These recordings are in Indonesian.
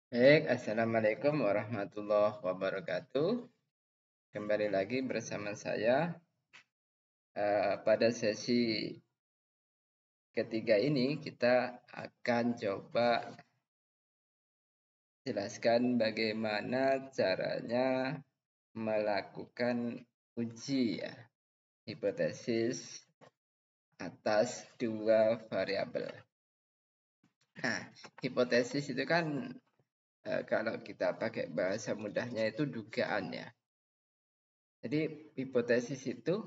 Baik, Assalamualaikum warahmatullahi wabarakatuh. Kembali lagi bersama saya pada sesi ketiga ini kita akan coba jelaskan bagaimana caranya melakukan uji ya, hipotesis atas dua variabel. Nah, hipotesis itu kan kalau kita pakai bahasa mudahnya itu dugaan ya. Jadi hipotesis itu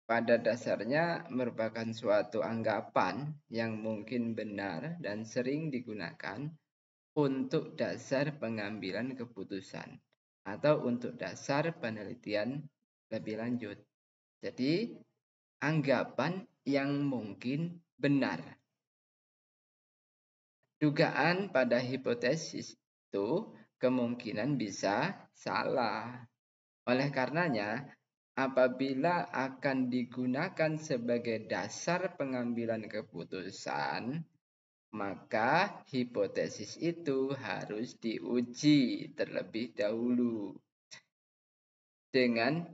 pada dasarnya merupakan suatu anggapan yang mungkin benar dan sering digunakan untuk dasar pengambilan keputusan atau untuk dasar penelitian lebih lanjut. Jadi, anggapan yang mungkin benar. Dugaan pada hipotesis itu kemungkinan bisa salah. Oleh karenanya, apabila akan digunakan sebagai dasar pengambilan keputusan, maka hipotesis itu harus diuji terlebih dahulu dengan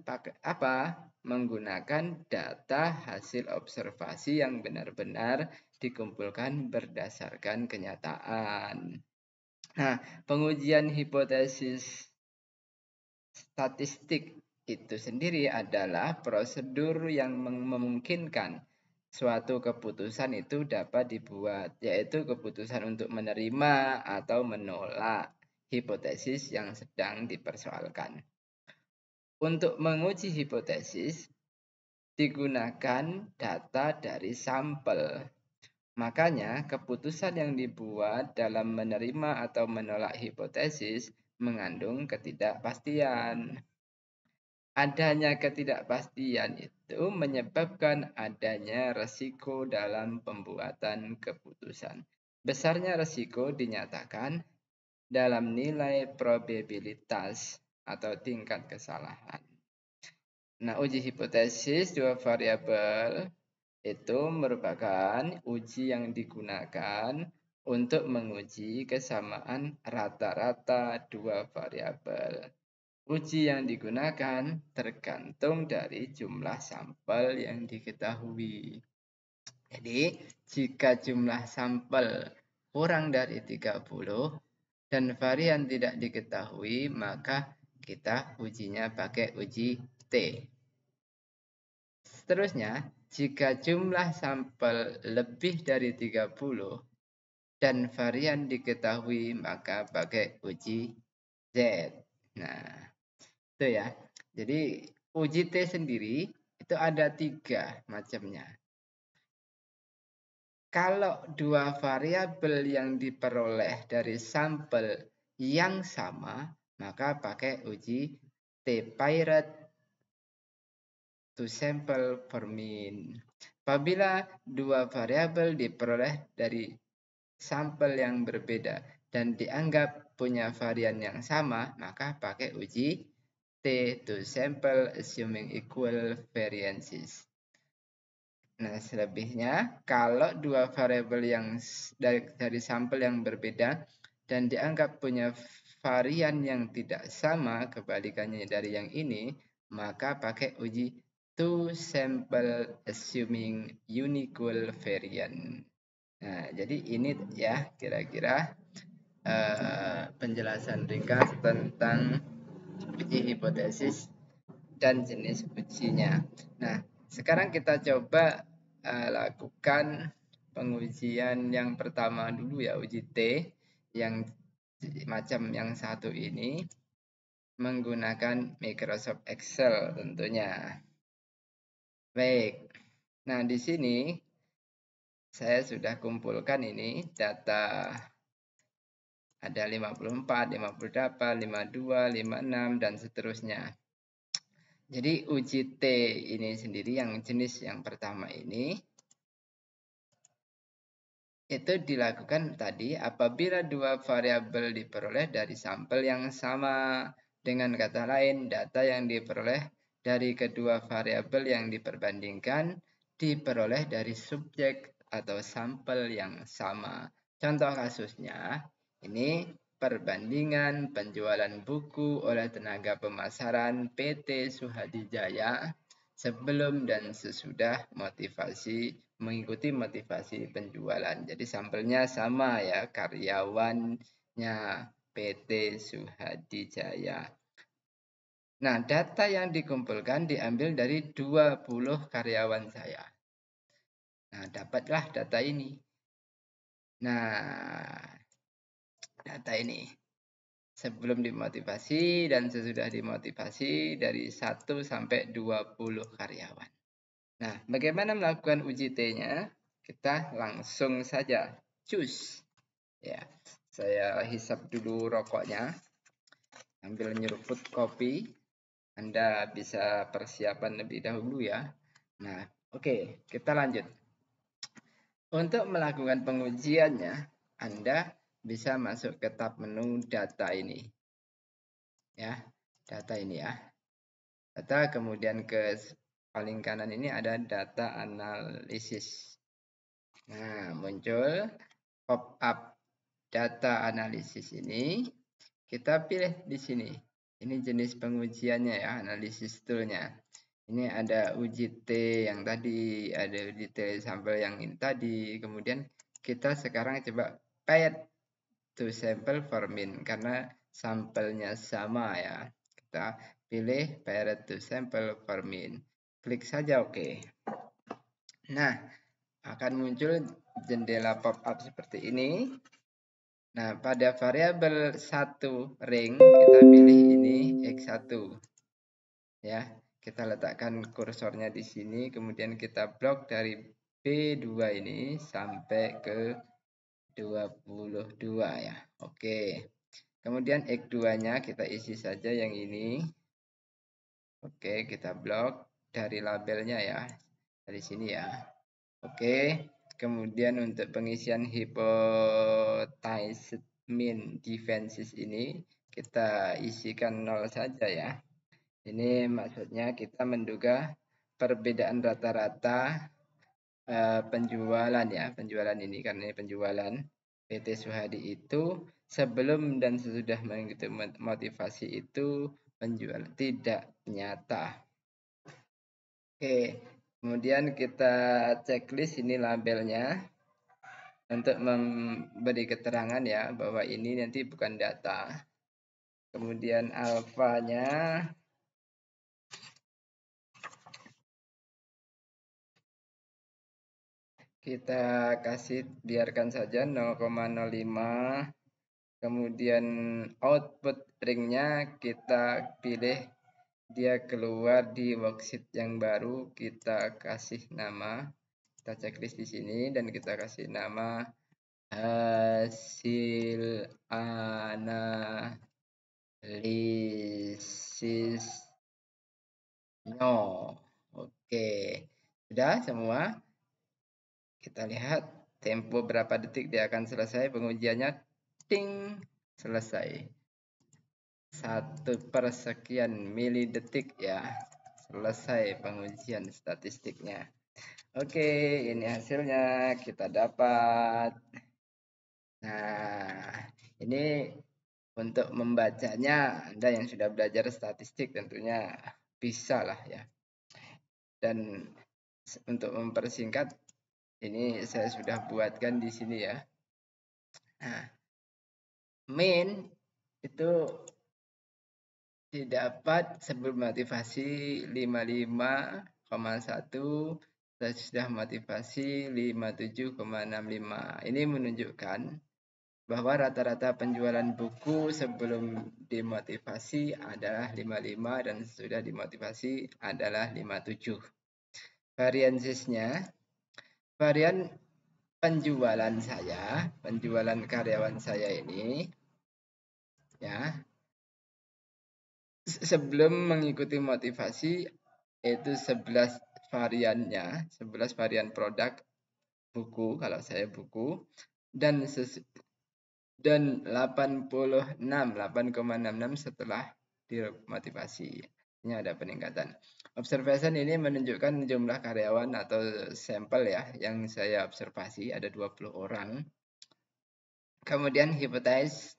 menggunakan data hasil observasi yang benar-benar dikumpulkan berdasarkan kenyataan. Nah, pengujian hipotesis statistik itu sendiri adalah prosedur yang memungkinkan suatu keputusan itu dapat dibuat, yaitu keputusan untuk menerima atau menolak hipotesis yang sedang dipersoalkan. Untuk menguji hipotesis, digunakan data dari sampel. Makanya, keputusan yang dibuat dalam menerima atau menolak hipotesis mengandung ketidakpastian. Adanya ketidakpastian itu menyebabkan adanya resiko dalam pembuatan keputusan. Besarnya resiko dinyatakan dalam nilai probabilitas atau tingkat kesalahan. Nah, uji hipotesis dua variabel itu merupakan uji yang digunakan untuk menguji kesamaan rata-rata dua variabel. Uji yang digunakan tergantung dari jumlah sampel yang diketahui. Jadi, jika jumlah sampel kurang dari 30 dan varian tidak diketahui, maka kita ujinya pakai uji T. Seterusnya, jika jumlah sampel lebih dari 30 dan varian diketahui, maka pakai uji Z. Nah, itu ya. Jadi uji T sendiri itu ada 3 macamnya. Kalau dua variabel yang diperoleh dari sampel yang sama, maka pakai uji T-Pirate to sample per mean. Apabila dua variabel diperoleh dari sampel yang berbeda dan dianggap punya varian yang sama, maka pakai uji T to sample assuming equal variances. Nah, selebihnya kalau dua variabel yang dari sampel yang berbeda dan dianggap punya varian yang tidak sama, kebalikannya dari yang ini, maka pakai uji two sample assuming unequal variant. Nah, jadi ini ya kira-kira penjelasan ringkas tentang uji hipotesis dan jenis ujinya. Nah, sekarang kita coba lakukan pengujian yang pertama dulu ya, uji T yang macam yang satu ini menggunakan Microsoft Excel tentunya. Baik. Nah, di sini saya sudah kumpulkan ini data ada 54, 58, 52, 56 dan seterusnya. Jadi uji T ini sendiri yang jenis yang pertama ini itu dilakukan tadi apabila dua variabel diperoleh dari sampel yang sama. Dengan kata lain, data yang diperoleh dari kedua variabel yang diperbandingkan diperoleh dari subjek atau sampel yang sama. Contoh kasusnya, ini perbandingan penjualan buku oleh tenaga pemasaran PT Suhadi Jaya sebelum dan sesudah mengikuti motivasi penjualan. Jadi sampelnya sama ya, karyawannya PT Suhadi Jaya. Nah, data yang dikumpulkan diambil dari 20 karyawan saya. Nah, dapatlah data ini. Nah, data ini sebelum dimotivasi dan sesudah dimotivasi dari 1 sampai 20 karyawan. Nah, bagaimana melakukan uji T-nya? Kita langsung saja cus. Ya, saya hisap dulu rokoknya sambil nyeruput kopi. Anda bisa persiapan lebih dahulu ya. Nah, oke, kita lanjut. Untuk melakukan pengujiannya, Anda bisa masuk ke tab menu data ini. Ya, data ini ya. Data, kemudian ke paling kanan ini ada data analisis. Nah, muncul pop-up data analisis ini. Kita pilih di sini. Ini jenis pengujiannya ya, analisis toolnya. Ini ada uji T yang tadi, ada uji T sampel yang ini tadi. Kemudian kita sekarang coba pair to sample for min karena sampelnya sama ya. Kita pilih pair to sample for min. Klik saja oke. Nah, akan muncul jendela pop-up seperti ini. Nah, pada variabel 1 ring kita pilih ini X1. Ya, kita letakkan kursornya di sini, kemudian kita blok dari B2 ini sampai ke 22 ya. Oke. Kemudian X2-nya kita isi saja yang ini. Oke, kita blok dari labelnya ya. Dari sini ya. Oke. Kemudian untuk pengisian hypothesized mean defenses ini kita isikan 0 saja ya. Ini maksudnya kita menduga perbedaan rata-rata penjualan ya, penjualan ini karena ini penjualan PT Suhadi itu sebelum dan sesudah mengikuti motivasi itu penjualan tidak nyata. Oke. Kemudian kita checklist ini labelnya untuk memberi keterangan ya bahwa ini nanti bukan data. Kemudian alfanya kita kasih biarkan saja 0,05. Kemudian output ringnya kita pilih dia keluar di worksheet yang baru, kita kasih nama, kita checklist di sini dan kita kasih nama hasil analisis Oke, sudah semua. Kita lihat tempo berapa detik dia akan selesai pengujiannya. Ting, selesai. 1/sekian milidetik ya, selesai pengujian statistiknya. Oke, ini hasilnya kita dapat. Nah, ini untuk membacanya Anda yang sudah belajar statistik tentunya bisa lah ya. Dan untuk mempersingkat ini saya sudah buatkan di sini ya. Nah, mean itu didapat sebelum motivasi 55,1, sudah motivasi 57,65. Ini menunjukkan bahwa rata-rata penjualan buku sebelum dimotivasi adalah 55 dan sudah dimotivasi adalah 57. Variansisnya, varian penjualan saya, penjualan karyawan saya ini ya, sebelum mengikuti motivasi itu 11 variannya, 11 varian produk buku kalau saya buku dan 8,66 setelah dimotivasi. Ini ada peningkatan. Observation ini menunjukkan jumlah karyawan atau sampel ya yang saya observasi ada 20 orang. Kemudian hypothesis